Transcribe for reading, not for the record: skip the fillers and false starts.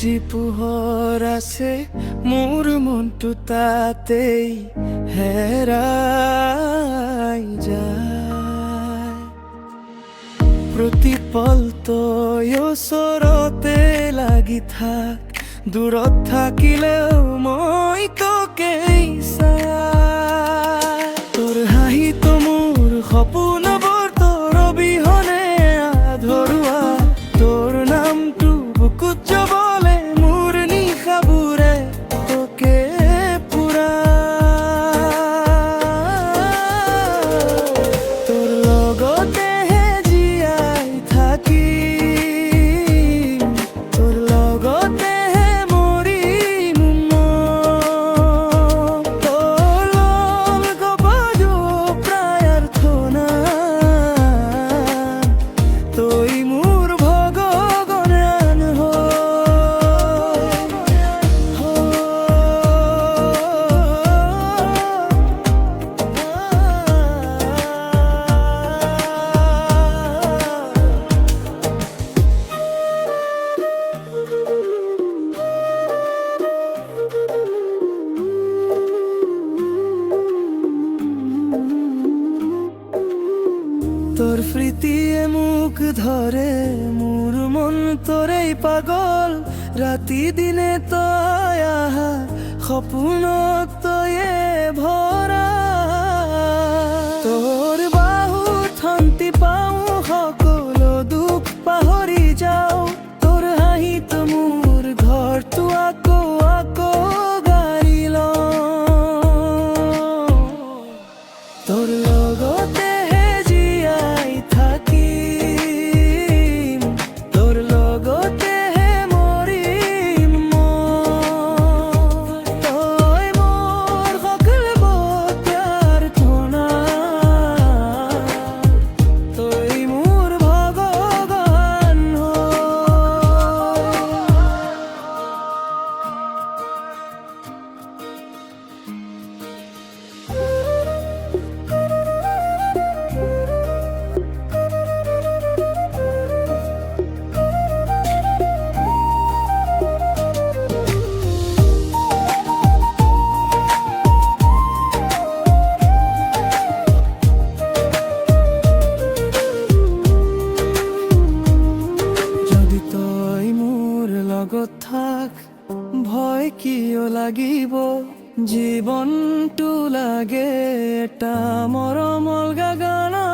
যি পোহৰ আছে মোৰ মনটো তাতেই হেৰাই যায়। প্ৰতিপল তই ওচৰতে লাগি থাক, দূৰত থাকিলেও মই তোকেই চাই। তোৰ হাঁহিটো মোৰ সপোনবোৰ তোৰ অবিহনে আধৰুৱা, তোৰ নামটো বুকুত জপলে মোৰ নিশাবোৰে তোকে পুৰাই। তোৰ লগতেহে জীয়াই থাকিম, তোৰ লগতেহে মৰিম মই। তোৰ গপজো প্ৰায় অৰ্থনা, তই মোৰ ভগৱান তোর স্মৃতিয়ে মুখ ধরে, মোর মন তোরেই পাগল। রাতি দিনে তই আহা, সপোনত তয়ে ভৰা। তোৰ বাহুত শান্তি পাওঁ, সকলো দুখ পাহৰি যাওঁ। তোৰ হাঁহিত মোৰ ঘৰটো আকৌ আকৌ গাড়ী লওঁ। তোৰ লগতেহে জীয়াই থাকিম, তোৰ লগতেহে মৰিম মই। তই মোৰ সকলোবোৰ প্ৰাৰ্থনা, তই মোৰ ভগৱান যদি তই মোৰ লগত থাক, ভয় কিয় লাগিব? জীৱনটো লাগে এটা মৰমৰ গাগনা।